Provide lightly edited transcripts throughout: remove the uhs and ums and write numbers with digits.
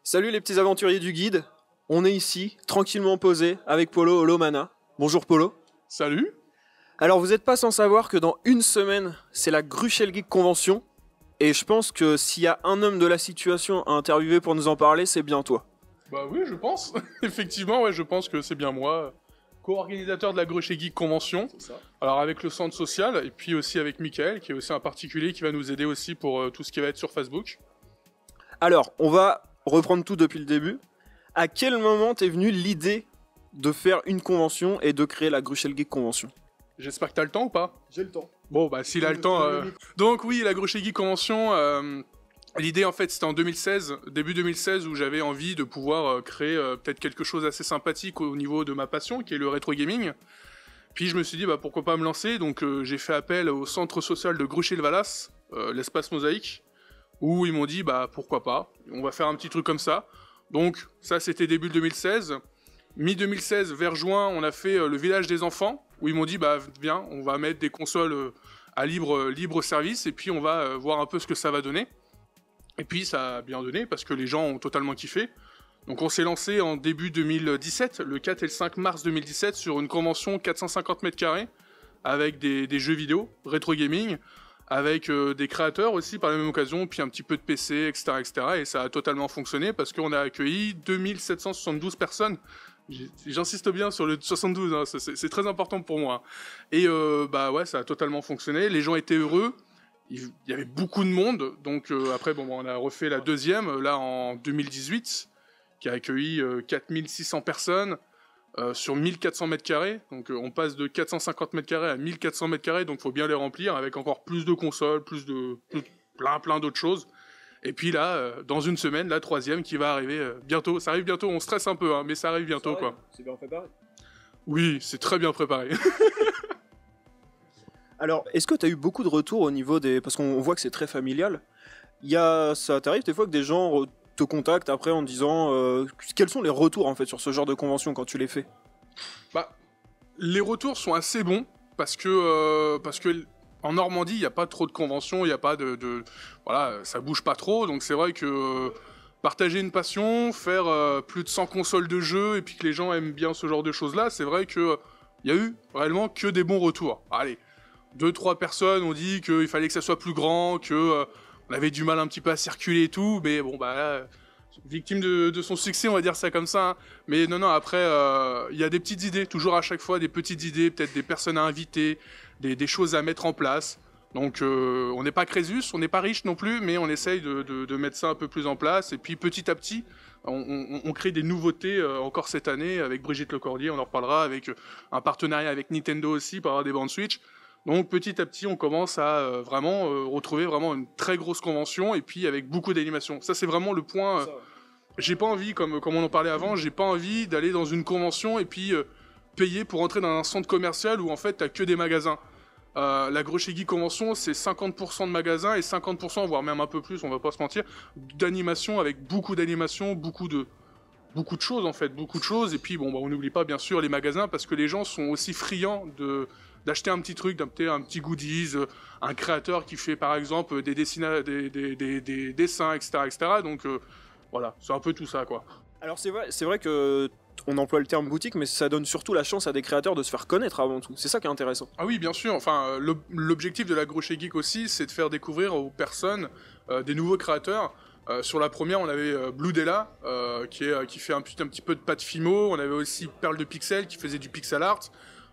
Salut les petits aventuriers du guide, on est ici, tranquillement posé, avec Polo Olomana. Bonjour Polo. Salut. Alors vous n'êtes pas sans savoir que dans une semaine, c'est la Gruchel Geek Convention, et je pense que s'il y a un homme de la situation à interviewer pour nous en parler, c'est bien toi. Bah oui, je pense. Effectivement, ouais, je pense que c'est bien moi, co-organisateur de la Gruchel Geek Convention. C'est ça. Alors avec le centre social, et puis aussi avec Michael, qui est aussi un particulier qui va nous aider aussi pour tout ce qui va être sur Facebook. Alors, on va reprendre tout depuis le début. À quel moment t'es venue l'idée de faire une convention et de créer la Gruchel Geek Convention? J'espère que t'as le temps ou pas? J'ai le temps. Bon, bah s'il a le temps... Donc oui, la Gruchel Geek Convention, l'idée en fait c'était en 2016, début 2016, où j'avais envie de pouvoir créer peut-être quelque chose assez sympathique au niveau de ma passion, qui est le rétro gaming. Puis je me suis dit, bah pourquoi pas me lancer, donc j'ai fait appel au centre social de Gruchet-Valas, l'espace Mosaïque, où ils m'ont dit, bah pourquoi pas, on va faire un petit truc comme ça. Donc ça c'était début 2016. Mi-2016, vers juin, on a fait le village des enfants, où ils m'ont dit, bah viens, on va mettre des consoles à libre service, et puis on va voir un peu ce que ça va donner. Et puis ça a bien donné, parce que les gens ont totalement kiffé. Donc on s'est lancé en début 2017, le 4 et le 5 mars 2017, sur une convention 450 m², avec des jeux vidéo, rétro gaming, avec des créateurs aussi par la même occasion, puis un petit peu de PC, etc., etc. Et ça a totalement fonctionné, parce qu'on a accueilli 2772 personnes. J'insiste bien sur le 72, hein, c'est très important pour moi. Et bah ouais, ça a totalement fonctionné, les gens étaient heureux, il y avait beaucoup de monde, donc après bon, on a refait la deuxième, là en 2018, qui a accueilli 4600 personnes sur 1400 m², donc on passe de 450 m² à 1400 m², donc il faut bien les remplir, avec encore plus de consoles, plein d'autres choses. Et puis là, dans une semaine, la troisième qui va arriver bientôt. Ça arrive bientôt, on stresse un peu, hein, mais ça arrive bientôt, quoi. C'est bien préparé. Oui, c'est très bien préparé. Alors, est-ce que tu as eu beaucoup de retours au niveau des... Parce qu'on voit que c'est très familial. Ça t'arrive des fois que des gens te contactent après en disant quels sont les retours en fait sur ce genre de convention quand tu les fais? Bah, les retours sont assez bons, parce que en Normandie, il n'y a pas trop de conventions, il n'y a pas voilà, ça bouge pas trop, donc c'est vrai que partager une passion, faire plus de 100 consoles de jeux, et puis que les gens aiment bien ce genre de choses-là, c'est vrai que il y a eu réellement que des bons retours. Allez, 2-3 personnes ont dit qu'il fallait que ça soit plus grand, que on avait du mal un petit peu à circuler et tout, mais bon, bah là, victime de son succès, on va dire ça comme ça. Hein. Mais non, après, il y a des petites idées, toujours à chaque fois, des petites idées, peut-être des personnes à inviter, des choses à mettre en place. Donc, on n'est pas Crésus, on n'est pas riche non plus, mais on essaye de mettre ça un peu plus en place. Et puis, petit à petit, on crée des nouveautés encore cette année, avec Brigitte Lecordier, on en reparlera, avec un partenariat avec Nintendo aussi, pour avoir des bandes Switch. Donc petit à petit, on commence à vraiment retrouver vraiment une très grosse convention, et puis avec beaucoup d'animation. Ça, c'est vraiment le point. J'ai pas envie, comme on en parlait avant, j'ai pas envie d'aller dans une convention et puis payer pour entrer dans un centre commercial où en fait t'as que des magasins. La Gruchel Geek Convention, c'est 50% de magasins et 50%, voire même un peu plus, on va pas se mentir, d'animation, avec beaucoup d'animation, beaucoup de choses en fait, beaucoup de choses. Et puis bon, bah, on n'oublie pas bien sûr les magasins, parce que les gens sont aussi friands d'acheter un petit truc, d'acheter un petit goodies, un créateur qui fait par exemple des dessins, etc. Donc voilà, c'est un peu tout ça, quoi. Alors c'est vrai que on emploie le terme boutique, mais ça donne surtout la chance à des créateurs de se faire connaître avant tout. C'est ça qui est intéressant. Ah oui, bien sûr. Enfin, l'objectif de la Gruchel Geek aussi, c'est de faire découvrir aux personnes des nouveaux créateurs. Sur la première, on avait Blue Della, qui fait un petit peu de pâte fimo. On avait aussi Perle de Pixel, qui faisait du pixel art.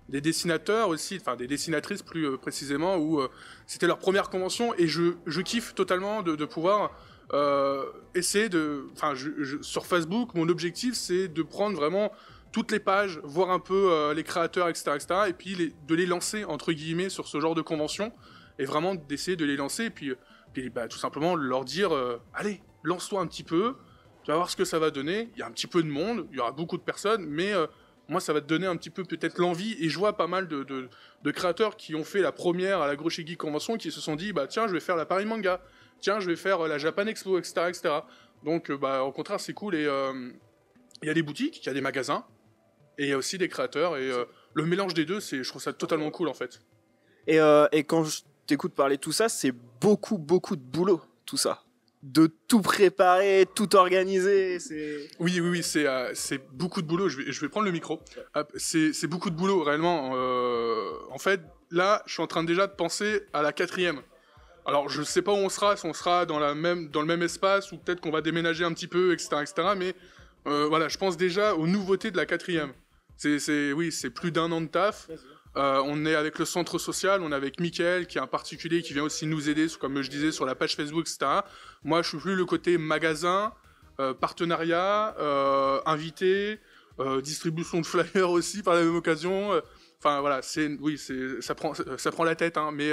Des dessinateurs aussi, enfin des dessinatrices plus précisément, où c'était leur première convention, et je kiffe totalement de pouvoir essayer de... Enfin, sur Facebook, mon objectif, c'est de prendre vraiment toutes les pages, voir un peu les créateurs, etc., et puis de les lancer, entre guillemets, sur ce genre de convention, et vraiment d'essayer de les lancer, et puis bah, tout simplement leur dire allez, lance-toi un petit peu, tu vas voir ce que ça va donner. Il y a un petit peu de monde, il y aura beaucoup de personnes, mais moi, ça va te donner un petit peu peut-être l'envie, et je vois pas mal de créateurs qui ont fait la première à la Gruchel Geek Convention, qui se sont dit, bah tiens, je vais faire la Paris Manga, tiens, je vais faire la Japan Expo, etc., etc. Donc, bah, au contraire, c'est cool, et il y a des boutiques, il y a des magasins, et il y a aussi des créateurs, et le mélange des deux, je trouve ça totalement cool, en fait. Et quand je t'écoute parler de tout ça, c'est beaucoup de boulot, tout ça. de tout préparer, tout organiser. Oui, c'est beaucoup de boulot. Je vais prendre le micro. C'est beaucoup de boulot, réellement. En fait, là, je suis en train déjà de penser à la 4e. Alors, je sais pas où on sera, si on sera dans le même espace, ou peut-être qu'on va déménager un petit peu, etc. Mais voilà, je pense déjà aux nouveautés de la 4e. Oui, c'est plus d'1 an de taf. On est avec le centre social, on est avec Mickaël, qui est un particulier qui vient aussi nous aider, comme je disais, sur la page Facebook, etc. Moi, je suis plus le côté magasin, partenariat, invité, distribution de flyers aussi par la même occasion. Enfin, voilà, ça prend la tête, hein, mais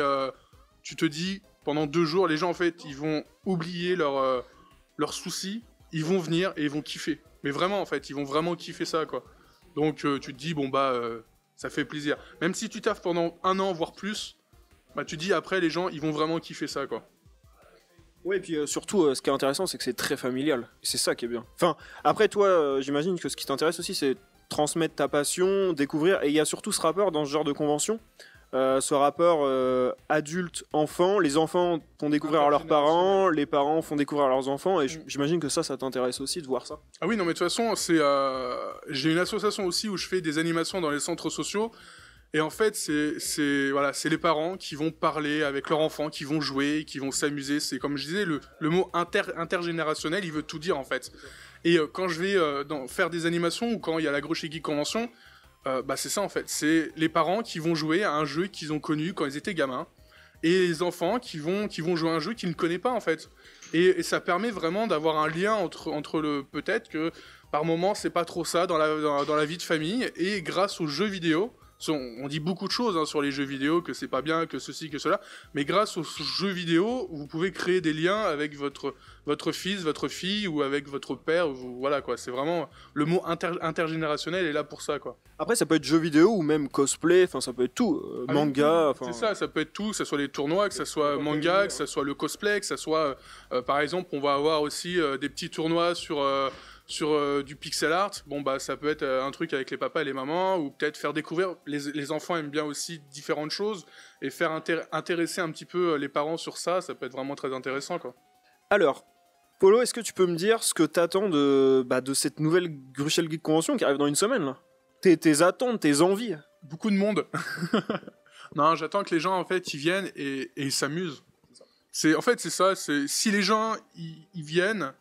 tu te dis, pendant 2 jours, les gens, en fait, ils vont oublier leurs soucis, ils vont venir et ils vont kiffer. Mais vraiment, en fait, ils vont vraiment kiffer ça, quoi. Donc, tu te dis, bon, ça fait plaisir. Même si tu taffes pendant 1 an, voire plus, tu dis, après, les gens, ils vont vraiment kiffer ça, quoi. Ouais, et puis surtout, ce qui est intéressant, c'est que c'est très familial. Et c'est ça qui est bien. Enfin, après, toi, j'imagine que ce qui t'intéresse aussi, c'est transmettre ta passion, découvrir. Et il y a surtout ce rapport dans ce genre de convention. Ce rapport adulte-enfant. Les enfants font découvrir à leurs parents, les parents font découvrir à leurs enfants. Et j'imagine que ça t'intéresse aussi de voir ça. Ah oui, non, mais de toute façon, j'ai une association aussi où je fais des animations dans les centres sociaux. Et en fait, c'est les parents qui vont parler avec leurs enfants, qui vont jouer, qui vont s'amuser. C'est comme je disais, le mot intergénérationnel, il veut tout dire en fait. Et quand je vais faire des animations ou quand il y a la Gros Chez Geek Convention, c'est ça en fait. C'est les parents qui vont jouer à un jeu qu'ils ont connu quand ils étaient gamins. Et les enfants qui vont jouer à un jeu qu'ils ne connaissent pas en fait. Et ça permet vraiment d'avoir un lien entre le... Peut-être que par moment, c'est pas trop ça dans la vie de famille. Et grâce aux jeux vidéo... On dit beaucoup de choses sur les jeux vidéo, que c'est pas bien, que ceci, que cela, mais grâce aux jeux vidéo, vous pouvez créer des liens avec votre fils, votre fille, ou avec votre père, voilà quoi, c'est vraiment, le mot intergénérationnel est là pour ça quoi. Après ça peut être jeux vidéo ou même cosplay, enfin ça peut être tout, manga, c'est ça peut être tout, que ce soit les tournois, que ce soit manga, que ce soit le cosplay, que ce soit, par exemple, on va avoir aussi des petits tournois sur du pixel art, ça peut être un truc avec les papas et les mamans, ou peut-être faire découvrir, les enfants aiment bien aussi différentes choses, et faire intéresser un petit peu les parents sur ça peut être vraiment très intéressant, quoi. Alors, Polo, est-ce que tu peux me dire ce que t'attends de cette nouvelle Gruchel Geek Convention qui arrive dans une semaine, là ? Tes attentes, tes envies ? Beaucoup de monde. Non, j'attends que les gens, en fait, ils viennent et ils s'amusent. En fait, c'est ça, si les gens, ils viennent...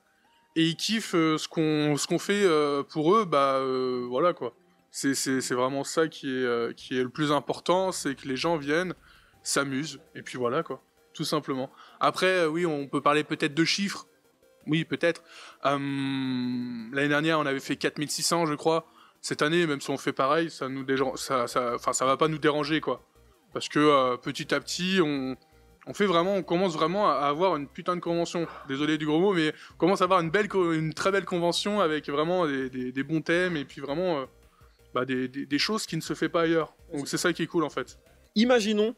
et ils kiffent ce qu'on fait pour eux, voilà quoi. C'est vraiment ça qui est le plus important, c'est que les gens viennent, s'amusent, et puis voilà quoi, tout simplement. Après, oui, on peut parler peut-être de chiffres, oui peut-être. L'année dernière, on avait fait 4600, je crois. Cette année, même si on fait pareil, ça va pas nous déranger quoi. Parce que petit à petit, on commence vraiment à avoir une putain de convention. Désolé du gros mot, mais on commence à avoir une très belle convention avec vraiment des bons thèmes et puis vraiment des choses qui ne se fait pas ailleurs. Donc c'est ça qui est cool en fait. Imaginons,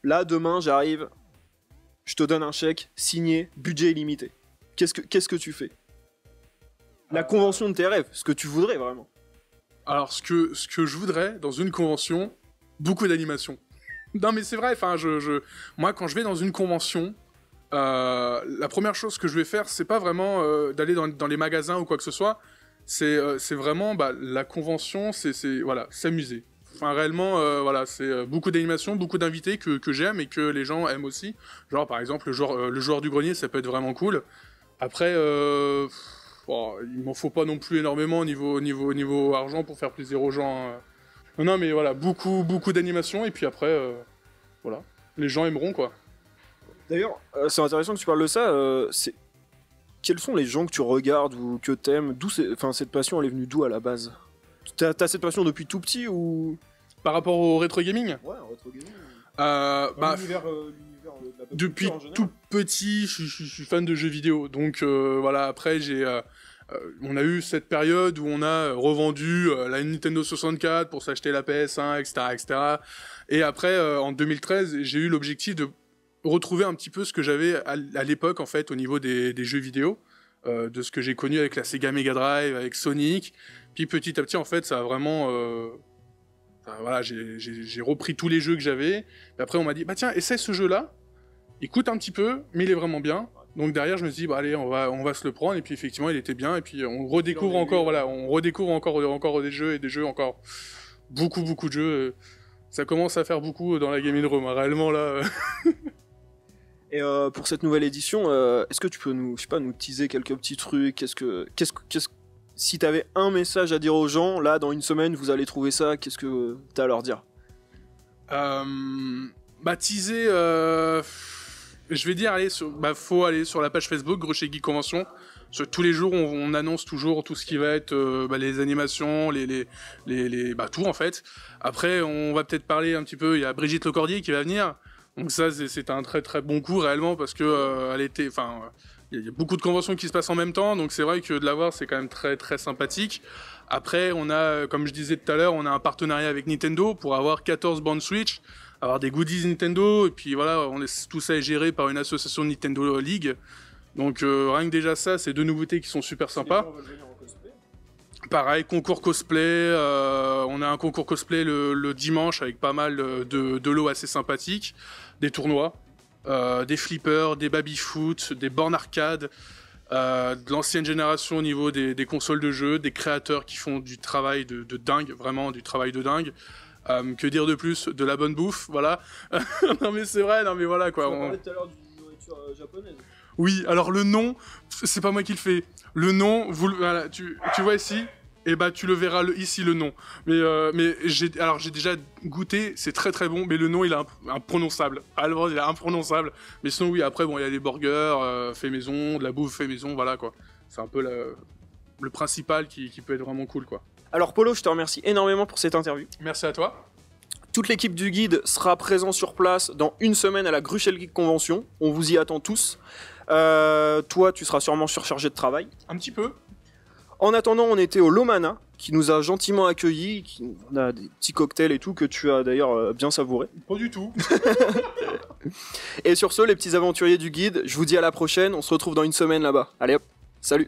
là demain j'arrive, je te donne un chèque, signé, budget illimité. Qu'est-ce que tu fais ? La convention de tes rêves, ce que tu voudrais vraiment. Alors ce que je voudrais dans une convention, beaucoup d'animation. Non mais c'est vrai, moi quand je vais dans une convention, la première chose que je vais faire, c'est pas vraiment d'aller dans les magasins ou quoi que ce soit, c'est vraiment la convention, voilà, s'amuser. Enfin réellement, voilà, c'est beaucoup d'animation, beaucoup d'invités que j'aime et que les gens aiment aussi. Genre par exemple le joueur du grenier, ça peut être vraiment cool. Après, il m'en faut pas non plus énormément au niveau argent pour faire plaisir aux gens. Non, mais voilà, beaucoup d'animation, et puis après, voilà, les gens aimeront, quoi. D'ailleurs, c'est intéressant que tu parles de ça, quels sont les gens que tu regardes ou que t'aimes ? Cette passion, elle est venue d'où à la base ? T'as cette passion depuis tout petit ou... Par rapport au rétro gaming ? Ouais, au rétro gaming. L'univers de la depuis tout petit, je suis fan de jeux vidéo, donc voilà, après on a eu cette période où on a revendu la Nintendo 64 pour s'acheter la PS1, etc. Et après, en 2013, j'ai eu l'objectif de retrouver un petit peu ce que j'avais à l'époque, en fait, au niveau des jeux vidéo, de ce que j'ai connu avec la Sega Mega Drive, avec Sonic. Puis petit à petit, en fait, ça a vraiment... voilà, j'ai repris tous les jeux que j'avais. Et après, on m'a dit, tiens, essaie ce jeu-là. Il coûte un petit peu, mais il est vraiment bien. Donc derrière, je me suis dit, bah allez, on va se le prendre. Et puis effectivement, il était bien. Et puis on redécouvre encore, voilà, on redécouvre encore des jeux et des jeux encore beaucoup de jeux. Ça commence à faire beaucoup dans la gaming room, hein, réellement là. Et pour cette nouvelle édition, est-ce que tu peux nous teaser quelques petits trucs? Si t'avais un message à dire aux gens, là, dans une semaine, vous allez trouver ça, qu'est-ce que t'as à leur dire? Teaser, je vais dire, faut aller sur la page Facebook, Gros Chez Geek Convention. Tous les jours, on annonce toujours tout ce qui va être les animations, tout en fait. Après, on va peut-être parler un petit peu, il y a Brigitte Lecordier qui va venir. Donc ça, c'est un très très bon coup réellement parce que il y a beaucoup de conventions qui se passent en même temps, donc c'est vrai que de l'avoir, c'est quand même très très sympathique. Après, on a, comme je disais tout à l'heure, on a un partenariat avec Nintendo pour avoir 14 bandes Switch, avoir des goodies Nintendo, et puis voilà, tout ça est géré par une association Nintendo League. Donc rien que déjà ça, c'est deux nouveautés qui sont super sympas. Pareil, concours cosplay, on a un concours cosplay le dimanche avec pas mal de lots assez sympathiques, des tournois, des flippers, des baby-foot, des bornes arcade, de l'ancienne génération au niveau des consoles de jeux, des créateurs qui font du travail de dingue, vraiment du travail de dingue. Que dire de plus? De la bonne bouffe, voilà. Non mais c'est vrai, non mais voilà quoi. Tu parlais tout à l'heure d'une nourriture japonaise. Oui, alors le nom, c'est pas moi qui le fais. Le nom, voilà, tu vois ici, et tu le verras ici le nom. Mais j'ai déjà goûté, c'est très très bon, mais le nom il est imprononçable. Alors il est imprononçable. Mais sinon oui, après il y a des burgers fait maison, de la bouffe fait maison, voilà quoi. C'est un peu le principal qui peut être vraiment cool quoi. Alors Polo, je te remercie énormément pour cette interview. Merci à toi. Toute l'équipe du guide sera présente sur place dans une semaine à la Gruchel Geek Convention. On vous y attend tous. Toi, tu seras sûrement surchargé de travail. Un petit peu. En attendant, on était au Lomana, qui nous a gentiment accueillis, on a des petits cocktails et tout, que tu as d'ailleurs bien savouré. Pas du tout. Et sur ce, les petits aventuriers du guide, je vous dis à la prochaine, on se retrouve dans une semaine là-bas. Allez hop, salut!